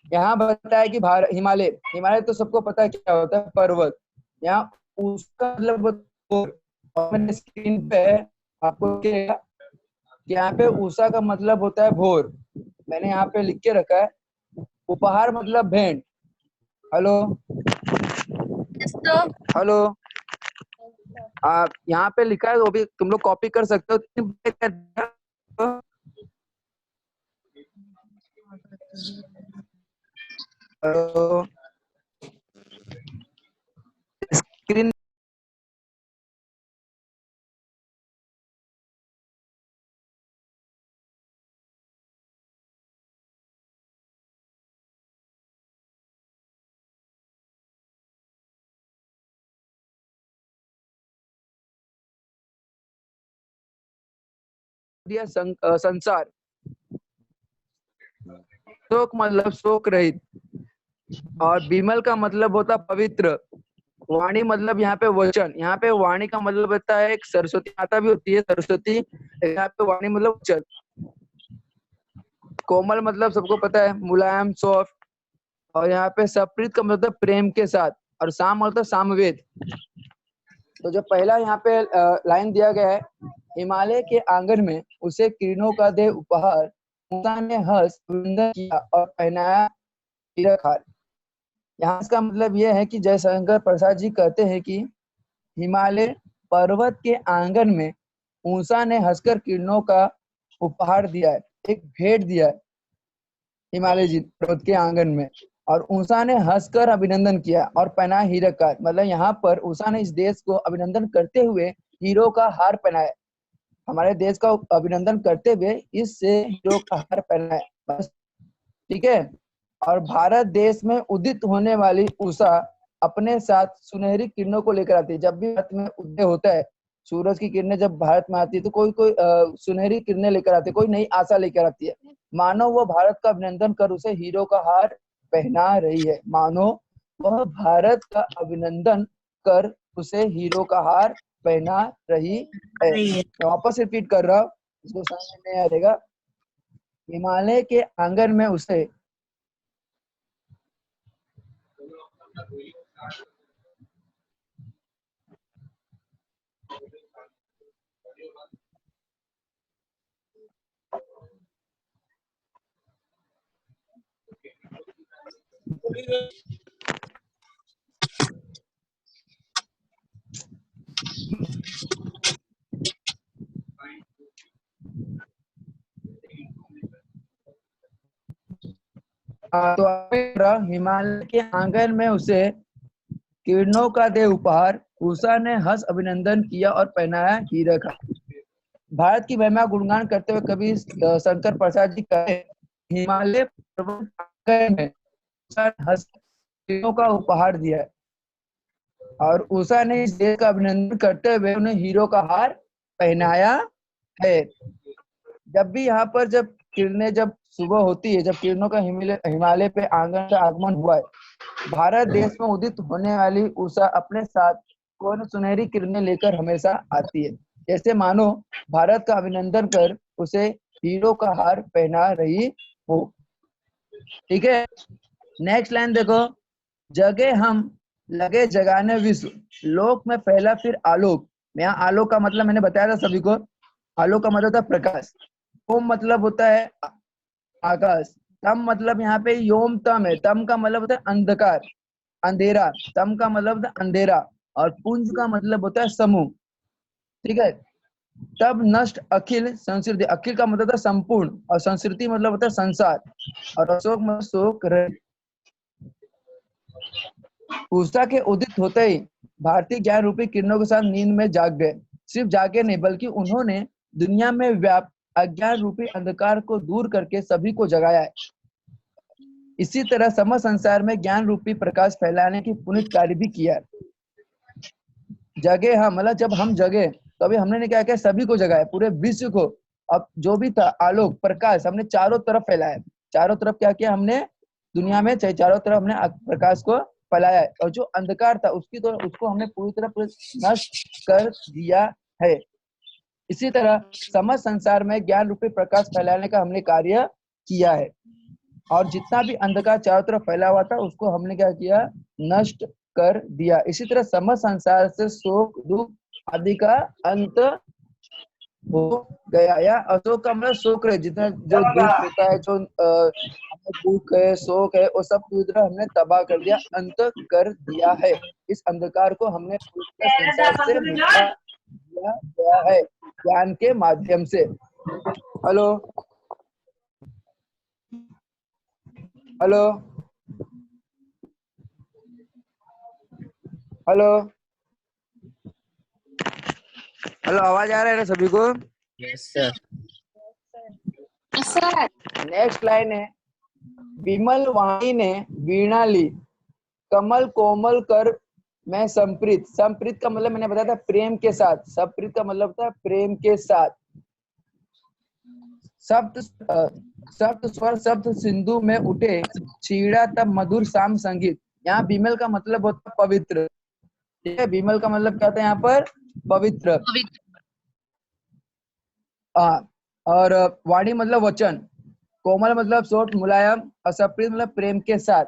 यहाँ बताया कि भारत हिमालय, हिमालय तो सबको पता है क्या होता है, पर्वत। यहाँ उसका मतलब भोर। और मैंने स्क्रीन पे आपको क्या कि यहाँ पे उषा का मतलब होता है भोर। मैंने यहाँ पे लिख के रखा है। उपहार मतलब भेंट। हेलो। तो हेलो। आप यहाँ पे लिखा है, वो भी तुम लोग कॉपी कर सकते हो। हेलो। स्क्रीन दिया संसार। शोक मतलब शोक रहित। और बिमल का मतलब होता पवित्र। वाणी मतलब यहाँ पे वचन। यहाँ पे वाणी का मतलब होता है, एक सरस्वती माता भी होती है सरस्वती, यहाँ पे वाणी मतलब वचन। कोमल मतलब सबको पता है मुलायम सॉफ्ट। और यहाँ पे सप्रीत का मतलब प्रेम के साथ। और साम मतलब सामवेद। तो जो पहला यहाँ पे लाइन दिया गया है, हिमालय के आंगन में उसे किरणों का दे उपहार, उषा ने हंस वंदन किया और पहनाया हीरा हार। यहाँ इसका मतलब यह है कि जयशंकर प्रसाद जी कहते हैं कि हिमालय पर्वत के आंगन में उषा ने हंसकर किरणों का उपहार दिया है, एक भेंट दिया है हिमालय जी पर्वत के आंगन में। और उषा ने हंसकर अभिनंदन किया और पहना हीरक का, मतलब यहाँ पर उषा ने इस देश को अभिनंदन करते हुए हीरो का हार पहनाया। हमारे देश का अभिनंदन करते हुए इससे हीरो का हार पहनाया बस। ठीक है। और भारत देश में उदित होने वाली उषा अपने साथ सुनहरी किरणों को लेकर आती है। जब भी भारत में उदय होता है, सूरज की किरणें जब भारत में आती है तो कोई कोई सुनहरी किरणें लेकर आती है, कोई नई आशा लेकर आती है। मानो वो भारत का अभिनंदन कर उसे हीरो का हार पहना रही है। मानो वह भारत का अभिनंदन कर उसे हीरो का हार पहना रही है। सही है। मैं वापस रिपीट कर रहा हूँ, इसको समझ में नहीं आएगा। हिमालय के आंगन में उसे तो हिमालय के आंगन में उसे किरणों का दे उपहार, उषा ने हंस अभिनंदन किया और पहनाया हीरा का। भारत की महिमा गुणगान करते हुए कवि शंकर प्रसाद जी कहे, हिमालय पर्वत आंगन में उषा ने हंस किरणों का उपहार दिया है। और उषा ने इस देश का अभिनंदन करते हुए उन्हें हीरो का हार पहनाया है। जब भी यहाँ पर जब किरणें जब सुबह होती है, जब किरणों का हिमालय पे आंगन का आगमन हुआ है, भारत देश में उदित होने वाली उषा अपने साथ कौन सुनहरी किरणें लेकर हमेशा आती है, जैसे मानो भारत का अभिनंदन कर उसे हीरो का हार पहना रही हो। ठीक है। नेक्स्ट लाइन देखो, जगे हम लगे जगाने विश्व, लोक में फैला फिर आलोक। यहाँ आलोक का मतलब मैंने बताया था सभी को। आलोक का मतलब होता है प्रकाश। ओम मतलब होता है आकाश। तम मतलब यहाँ पे योम तम है, तम का मतलब होता है अंधकार, अंधेरा। तम का मतलब होता है अंधेरा। और पुंज का मतलब होता है समूह। ठीक है। तब नष्ट अखिल संस्कृति, अखिल का मतलब होता है संपूर्ण, और संस्कृति मतलब होता है संसार। और अशोक मतलब शोक रहित। उषा के उदित होते ही भारतीय ज्ञान रूपी किरणों के साथ नींद में जाग गए। सिर्फ जागे नहीं, बल्कि उन्होंने दुनिया में व्याप्त अज्ञान रूपी अंधकार को दूर करके सभी को जगाया है। इसी तरह समस्त संसार में ज्ञान रूपी प्रकाश फैलाने की पुनित कार्य भी किया है। जगे हम मतलब जब हम जगे तो अभी हमने क्या किया, सभी को जगाया, पूरे विश्व को। अब जो भी था आलोक प्रकाश हमने चारों तरफ फैलाया। चारों तरफ क्या किया हमने, दुनिया में चारों तरफ हमने प्रकाश को फैलाया है। और जो अंधकार था उसको हमने पूरी तरह नष्ट कर दिया है। इसी तरह समस्त संसार में ज्ञान रूपी प्रकाश फैलाने का हमने कार्य किया है। और जितना भी अंधकार चारों तरफ फैला हुआ था उसको हमने क्या किया, नष्ट कर दिया। इसी तरह समस्त संसार से शोक दुख आदि का अंत हो गया। या अशोक का मतलब शोक है, जितना जो दुख होता है, जो दुख है, शोक है, वो सब पूरी तरह हमने तबाह कर दिया, अंत कर दिया है। इस अंधकार को हमने पूरी तरह संसार से मिटा दिया गया है ज्ञान के माध्यम से। हेलो हेलो हेलो हेलो, आवाज आ रहा है ना सभी को? Yes sir. Sir next line है, विमल वाणी ने वीणा ली, कमल कोमल कर मैं संप्रीत। संप्रीत का मतलब मैंने बताया था प्रेम के साथ, संप्रीत का मतलब था प्रेम के साथ। सप्त स्वर सप्त सिंधु में उठे, छीड़ा तब मधुर शाम संगीत। यहाँ विमल का मतलब होता है पवित्र, ठीक है। विमल का मतलब क्या था यहाँ पर, पवित्र। और वाणी मतलब वचन, कोमल मतलब सोट मुलायम, और सप्रीत मतलब प्रेम के साथ।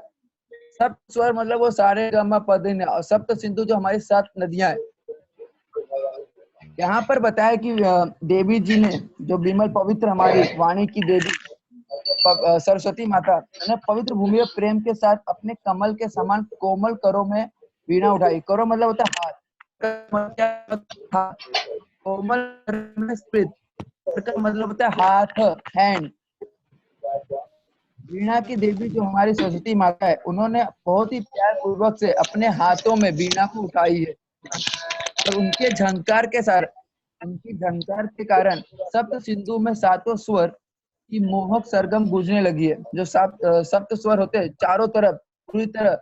सप्त स्वर मतलब वो सारे गमा पद, और सप्त सिंधु जो हमारी 7 नदियां हैं। यहाँ पर बताया कि देवी जी ने, जो विमल पवित्र हमारी वाणी की देवी सरस्वती माता ने पवित्र भूमि में प्रेम के साथ अपने कमल के समान कोमल करों में वीणा उठाई। करो मतलब होता है हाथ, कोमल का मतलब होता है हाथ, हैंड। वीणा की देवी जो हमारी सरस्वती माता है, उन्होंने बहुत ही प्यार पूर्वक से अपने हाथों में वीणा को उठाई है, और उनकी झंकार के कारण सप्त सिंधु में 7 स्वर की मोहक सरगम गूंजने लगी है। जो सप्त स्वर होते हैं चारों तरफ, पूरी तरह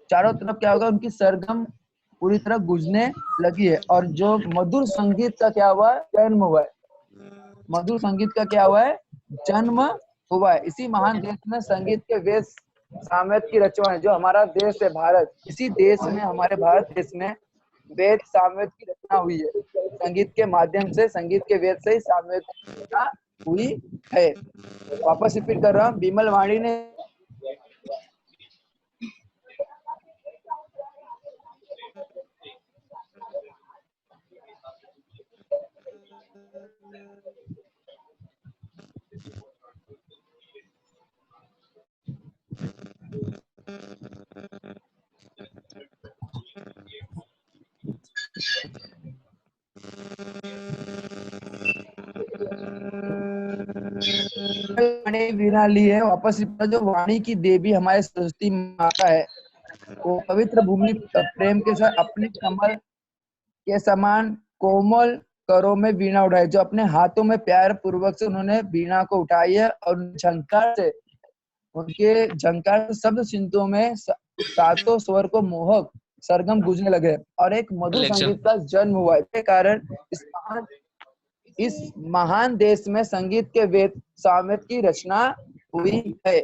चारों तरफ क्या होगा, उनकी सरगम पूरी तरह गूंजने लगी है। और जो मधुर संगीत का क्या हुआ, जन्म हुआ है। मधुर संगीत का क्या हुआ है, जन्म हुआ है। इसी महान देश में संगीत के वेद सामवेद की रचना है। जो हमारा देश है भारत, इसी देश में, हमारे भारत देश में वेद सामवेद की रचना हुई है। संगीत के माध्यम से, संगीत के वेद से ही सामवेद की रचना हुई है। वापस रिपीट कर रहा हूँ, विमल वाणी ने वीणा ली है। वापस जो वाणी की देवी हमारे सरस्वती माता है, वो पवित्र भूमि प्रेम के साथ अपने कमल के समान कोमल करों में वीणा उठाई। जो अपने हाथों में प्यार पूर्वक से उन्होंने वीणा को उठाई है, और उनके झंकार शब्द सिंधुओं में 7 स्वर को मोहक सरगम गूंजने लगे, और एक मधुर संगीत का जन्म हुआ। इसके कारण इस महान देश में संगीत के वेद सामवेद की रचना हुई है।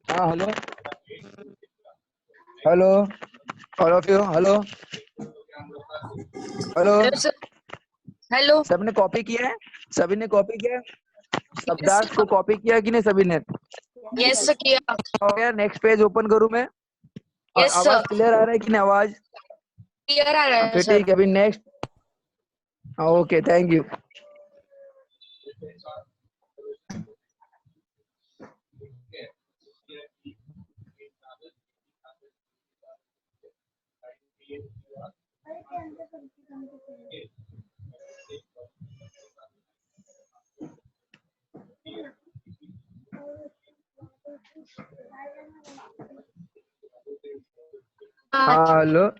हाँ, hello hello, all of you, hello hello. Hello सबने कॉपी किया है? सभी ने कॉपी किया है? शब्दार्थ को कॉपी किया कि नहीं सभी ने? यस सर किया। हो गया। नेक्स्ट पेज ओपन करूं मैं? और यस आवाज सर क्लियर आ रहा है कि नहीं आवाज? क्लियर आ रहा है फिर सर। ठीक है, अभी नेक्स्ट। Okay, thank you. हाँ, हेलो।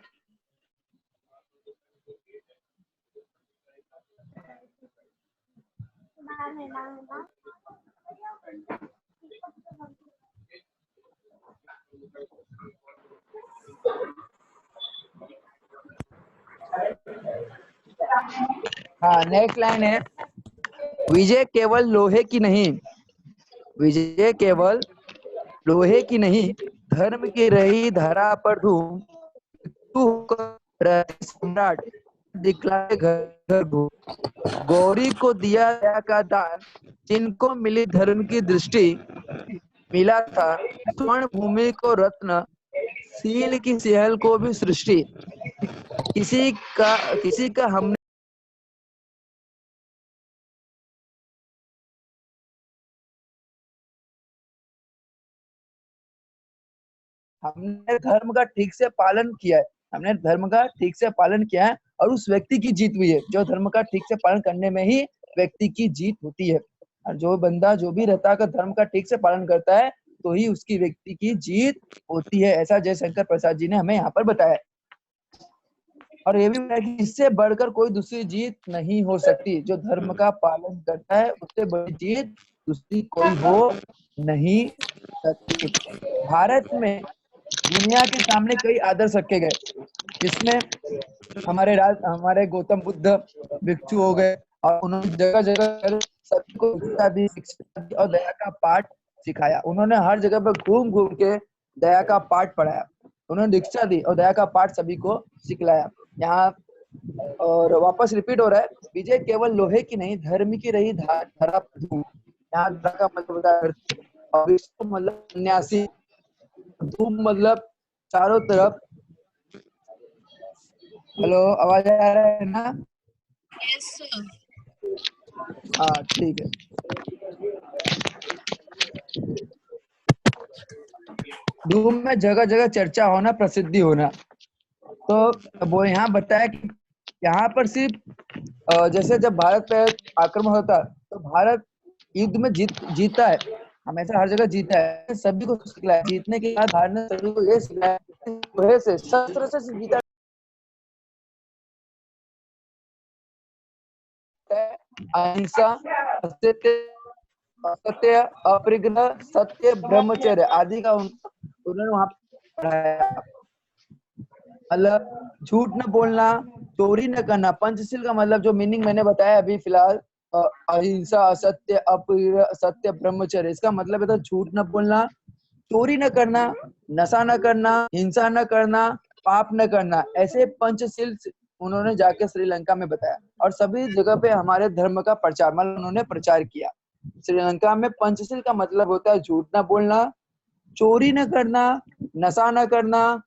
हाँ, नेक्स्ट लाइन है, विजय केवल लोहे की नहीं, विजय केवल लोहे की नहीं, धर्म की रही धरा पर धूम, तू सम्राट दिखलाए घर गौरी को दिया दया का दान, जिनको मिली धर्म की दृष्टि, मिला था स्वर्ण भूमि को रत्न, सील की सिहल को भी सृष्टि। किसी का हमने धर्म का ठीक से पालन किया है, हमने धर्म का ठीक से पालन किया है और उस व्यक्ति की जीत हुई है। जो धर्म का ठीक से पालन करने में ही व्यक्ति की जीत होती है। और जो बंदा जो भी रहता है धर्म का ठीक से पालन करता है तो ही उसकी व्यक्ति की जीत होती है। ऐसा जयशंकर प्रसाद जी ने हमें यहाँ पर बताया। और ये भी बताया कि इससे बढ़कर कोई दूसरी जीत नहीं हो सकती। जो धर्म का पालन करता है उससे बड़ी जीत दूसरी कोई हो नहीं सकती। भारत में दुनिया के सामने कई आदर्श रखे गए, जिसमें हमारे गौतम बुद्ध भिक्षु हो गए और उन्होंने जगह जगह सबको शिक्षा दी और दया का पाठ सिखाया। उन्होंने हर जगह पर घूम घूम के दया का पाठ पढ़ाया। उन्होंने दीक्षा दी और दया का पाठ सभी को सिखलाया। यहाँ और वापस रिपीट हो रहा है, विजय केवल लोहे की नहीं, धर्म की रही धरा पर धूम। यहाँ धरा का मतलब होता है और विश्व मतलब सन्यासी, धूम मतलब चारों तरफ। हेलो, आवाज आ रहा है ना? Yes sir. हाँ ठीक है। धूम में जगह जगह चर्चा होना, प्रसिद्धि होना। तो वो यहाँ बताया कि यहाँ पर सिर्फ जैसे जब भारत पे आक्रमण होता तो भारत युद्ध में जीता है, हमेशा हर जगह जीता है। सभी को सिखलाया, जीतने के बाद भारत ने सभी को ये सिखलाया लोहे से शस्त्र से जीता है। अहिंसा, सत्य, अपरिग्रह, सत्य, ब्रह्मचर्य आदि का उन्होंने वहां पढ़ाया। मतलब झूठ न बोलना, चोरी न करना। पंचशील का मतलब जो मीनिंग मैंने बताया अभी फिलहाल, अहिंसा, असत्य, अपरिग्रह, सत्य, ब्रह्मचर्य। इसका मतलब है तो झूठ न बोलना, चोरी न करना, नशा न करना, हिंसा न करना, पाप न करना। ऐसे पंचशील उन्होंने जाके श्रीलंका में बताया और सभी जगह पे हमारे धर्म का प्रचार मतलब उन्होंने प्रचार किया। श्रीलंका में पंचशील का मतलब होता है झूठ न बोलना, चोरी न करना, नशा न करना,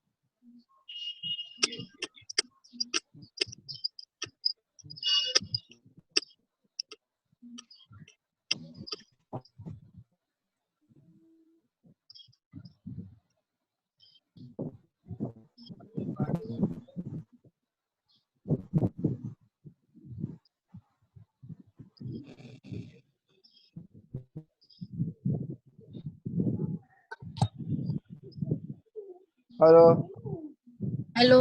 हेलो। हेलो।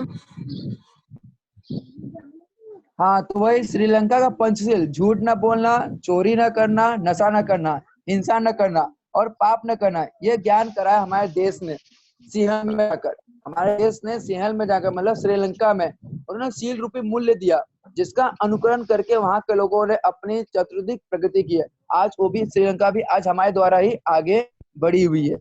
हाँ, तो वही श्रीलंका का पंचशील, झूठ न बोलना, चोरी न करना, नशा न करना, हिंसा न करना और पाप न करना। ये ज्ञान कराया हमारे देश ने सिंहल में जाकर। हमारे देश ने सिंहल में जाकर मतलब श्रीलंका में उन्होंने सील रूपी मूल्य दिया, जिसका अनुकरण करके वहां के लोगों ने अपनी चतुर्दिक प्रगति की है। आज वो भी श्रीलंका भी आज हमारे द्वारा ही आगे बढ़ी हुई है।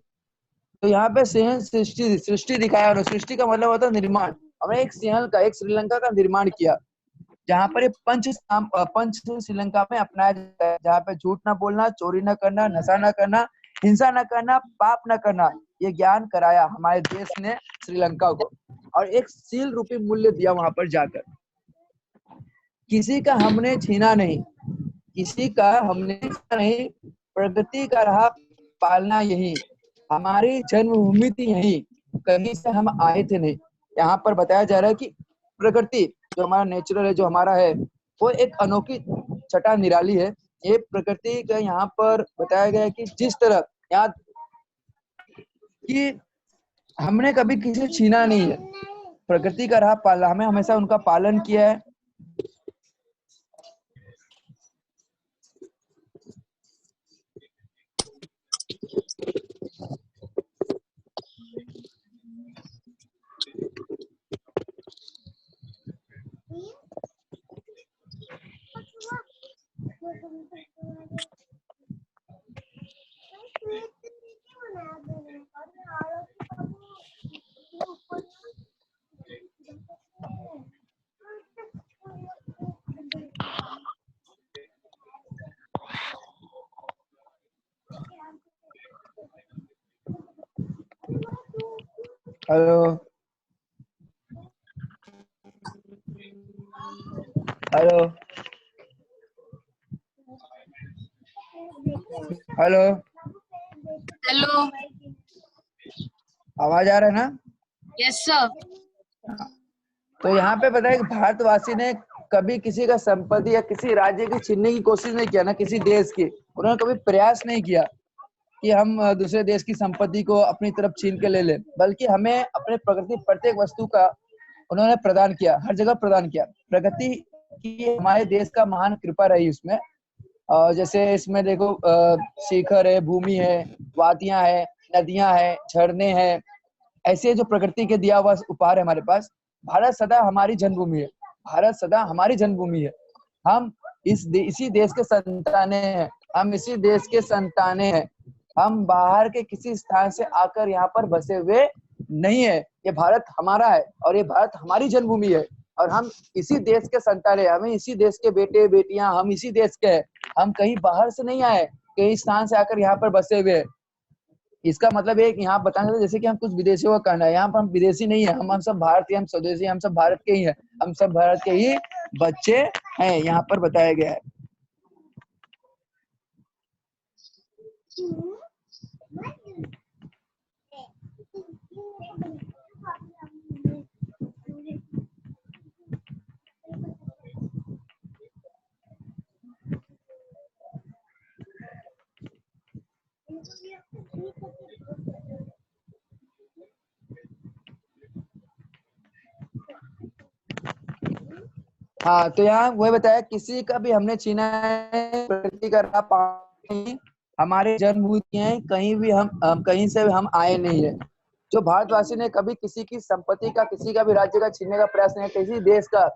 तो यहाँ पे सिंहल सृष्टि दिखाया और सृष्टि का मतलब होता है निर्माण। हमने एक सिंहल का, एक श्रीलंका का निर्माण किया, जहाँ पर ये पंच श्रीलंका में अपनाया जाता है, जहाँ पे झूठ ना बोलना, चोरी ना करना, नशा ना करना, हिंसा ना करना, पाप ना करना। ये ज्ञान कराया हमारे देश ने श्रीलंका को और एक सील रूपी मूल्य दिया वहां पर जाकर। किसी का हमने छीना नहीं, किसी का हमने छीना नहीं, प्रगति का रहा पालना यही, हमारी जन्मभूमि थी यही, कहीं से हम आए थे नहीं। यहाँ पर बताया जा रहा है कि प्रकृति जो हमारा नेचुरल है, जो हमारा है, वो एक अनोखी छटा निराली है। ये प्रकृति का यहाँ पर बताया गया है कि जिस तरह यहाँ कि हमने कभी किसी से छीना नहीं है, प्रकृति का रहा पालना, हमें हमेशा उनका पालन किया है। Hello hello hello, hello. आवाज आ रहा है ना? Yes sir. तो यहाँ पे बताया कि भारतवासी ने कभी किसी का संपत्ति या किसी राज्य की छीनने की कोशिश नहीं किया, ना किसी देश की। उन्होंने कभी प्रयास नहीं किया कि हम दूसरे देश की संपत्ति को अपनी तरफ छीन के ले लें, बल्कि हमें अपने प्रकृति प्रत्येक वस्तु का उन्होंने प्रदान किया, हर जगह प्रदान किया। प्रकृति की हमारे देश का महान कृपा रही उसमें। जैसे इसमें देखो, शिखर है, भूमि है, वादियां है, नदियां है, झरने हैं, ऐसे जो प्रकृति के दिया हुआ उपहार है हमारे पास। भारत सदा हमारी जन्मभूमि है। भारत सदा हमारी जन्मभूमि है। हम इसी देश के संताने हैं। हम इसी देश के संताने हैं। हम बाहर के किसी स्थान से आकर यहाँ पर बसे हुए नहीं है। ये भारत हमारा है और ये भारत हमारी जन्मभूमि है और हम इसी देश के संतान है। हमें इसी देश के बेटे बेटियां, हम इसी देश के हैं। हम कहीं बाहर से नहीं आए, कई स्थान से आकर यहाँ पर बसे हुए हैं। इसका मतलब है कि यहाँ बताना जैसे कि हम कुछ विदेशियों का कहना है, यहाँ पर हम विदेशी नहीं है। हम सब भारतीय, हम स्वदेशी, हम सब भारत के ही हैं। हम सब भारत के ही बच्चे हैं, यहाँ पर बताया गया है। हाँ, तो यहाँ वही बताया, किसी का भी हमने छीना है, प्रकृति का राह पानी हमारे जन्मभूमि है। कहीं भी हम कहीं से भी हम आए नहीं है। जो भारतवासी ने कभी किसी की संपत्ति का, किसी का भी राज्य का छीनने का प्रयास नहीं, किसी देश का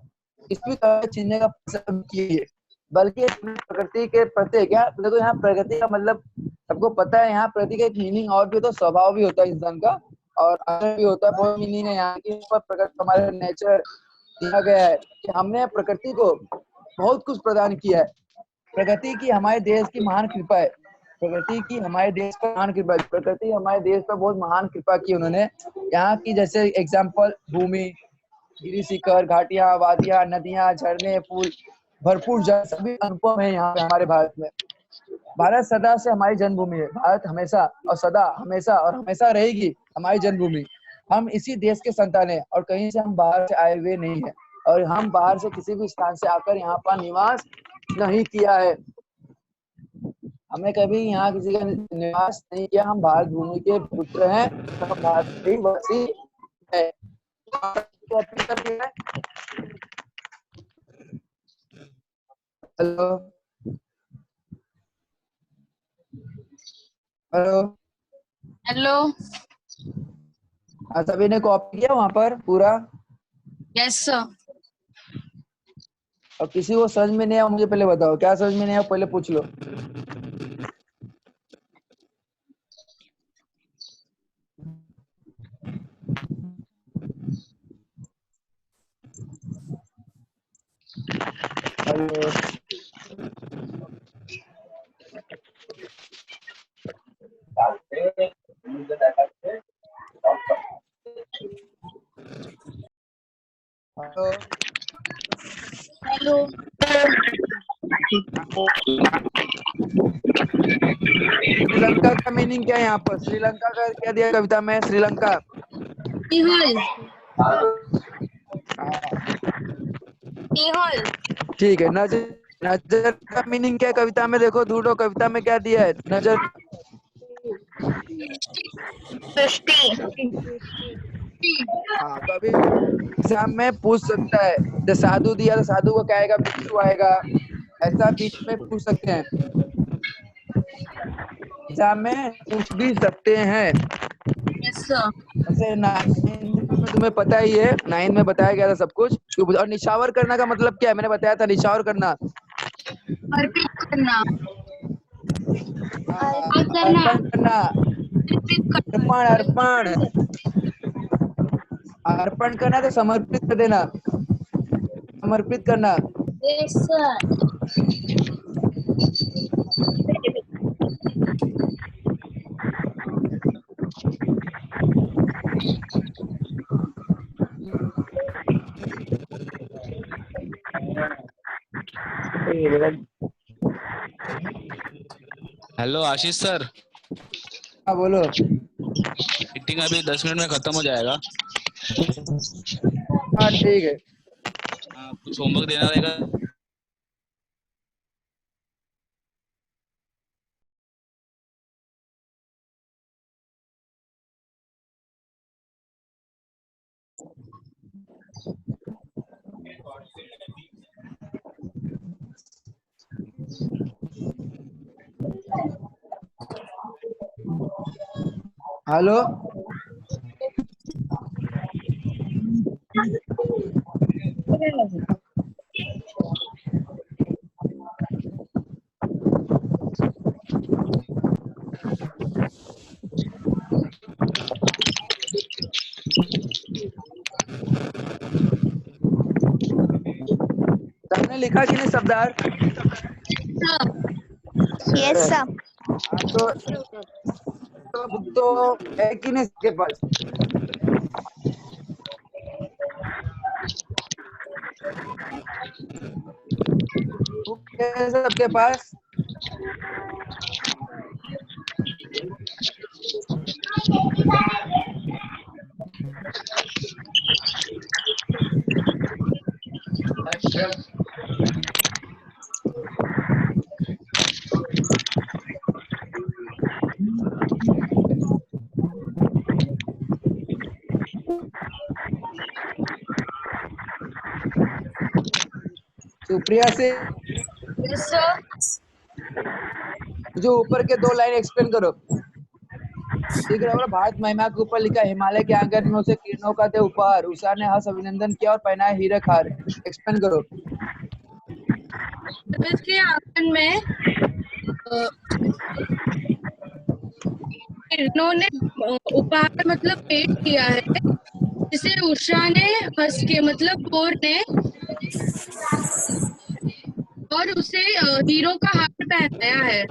किसी भी का छीनने का प्रयास नहीं किए, बल्कि अपने प्रकृति के प्रत्येक, क्या देखो यहाँ प्रकृति का मतलब सबको पता है। यहाँ प्रकृति का एक मीनिंग और भी होता है, स्वभाव भी होता है इंसान का, और आदर भी होता है। बहुत मीनिंग है यहाँ की। प्रकृति हमारे नेचर दिया गया है कि हमने प्रकृति को बहुत कुछ प्रदान किया है। प्रकृति की हमारे देश की महान कृपा है। प्रकृति की हमारे देश पर महान कृपा है। प्रकृति हमारे देश पर बहुत महान कृपा की उन्होंने। यहाँ की जैसे एग्जाम्पल, भूमि, गिरी शिखर, घाटियां, वादियां, नदियां, झरने, फूल, भरपूर जल, सभी अनुपम है यहाँ पे हमारे भारत में। भारत सदा से हमारी जन्मभूमि है। भारत हमेशा और सदा, हमेशा और हमेशा रहेगी हमारी जन्मभूमि। हम इसी देश के संतान हैं और कहीं से हम बाहर से आए हुए नहीं है। और हम बाहर से किसी भी स्थान से आकर यहाँ पर निवास नहीं किया है। हमने कभी यहाँ किसी का निवास नहीं किया। हम भारत भूमि के पुत्र हैं, हम भारतीय वासी है। Hello hello, hello. सभी ने कॉपी किया वहां पर पूरा? Yes sir. और किसी को समझ में नहीं आया मुझे पहले बताओ, क्या समझ में नहीं आया पहले पूछ लो। Hello hello, hello. श्रीलंका का मीनिंग क्या है यहाँ पर? श्रीलंका का क्या दिया कविता में? श्रीलंका टीहल। टीहल। ठीक है। नजर, नजर का मीनिंग क्या है कविता में? देखो ढूंढो कविता में क्या दिया है नजर। सृष्टि। हाँ, कभी एग्जाम में पूछ सकता है। जैसे साधु दिया तो साधु को क्या आएगा? भिक्षु आएगा। ऐसा बीच में पूछ सकते हैं, एग्जाम में पूछ भी सकते हैं। Yes sir. जैसे 9th में तुम्हें पता ही है, 9th में बताया गया था सब कुछ। और निछावर करना का मतलब क्या है? मैंने बताया था निछावर करना, अर्पित करना। अर्पित करना। अर्पण करना, अर्पित करना। अर्पण अर्पण अर्पण करना तो समर्पित कर देना, समर्पित करना। Yes sir. हेलो आशीष सर, हाँ बोलो। मीटिंग अभी 10 मिनट में खत्म हो जाएगा। हाँ ठीक है। हाँ, कुछ होमवर्क देना रहेगा। हेलो। तुमने लिखा कि नहीं शब्दार? Yes sir. हाँ, तो बुक तो है कि नहीं सबके पास? बुक है सबके पास? सुप्रिया से Yes, sir. जो ऊपर के 2 लाइन एक्सप्लेन करो। ठीक है बोलो। भारत महिमा के ऊपर लिखा हिमालय के आंगन में उसे किरणों का दे उपहार, उषा ने हर्ष अभिनंदन किया और पहनाया हीरक हार। एक्सप्लेन करो। इसके आंगन में इन्होंने उपहार मतलब पेश किया है, जिसे उषा ने हंस के मतलब कौर ने और उसे हीरो का हार पहनाया है।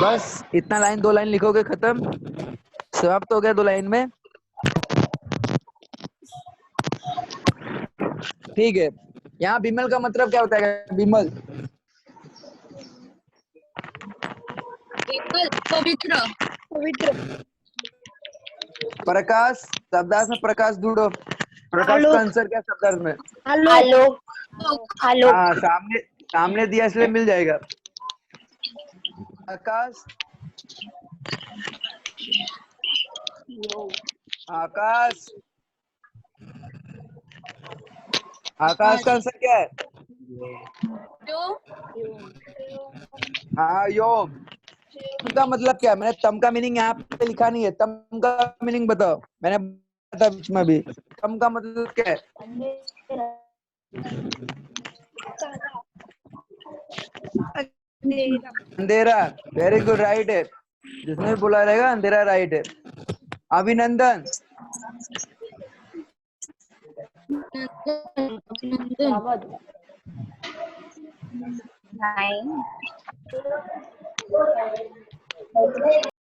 बस इतना लाइन 2 लाइन लिखोगे खत्म। समाप्त हो गया 2 लाइन में। ठीक है। यहाँ बिमल का मतलब क्या होता है? बिमल पवित्र। प्रकाश शब्दार्थ में प्रकाश ढूंढो। प्रकाश का आंसर क्या शब्दार्थ में? हेलो। हेलो। हाँ सामने सामने दिया इसलिए मिल जाएगा। आकाश आकाश आकाश का आंसर क्या है? हाँ योग। तम का मतलब क्या है? मैंने तम का मीनिंग यहाँ पे लिखा नहीं है। तम का मीनिंग बताओ। मैंने बताया बीच में भी। तम का मतलब क्या है? अंधेरा। वेरी गुड, राइट है। जिसने भी बोला रहेगा अंधेरा राइट है। अभिनंदन।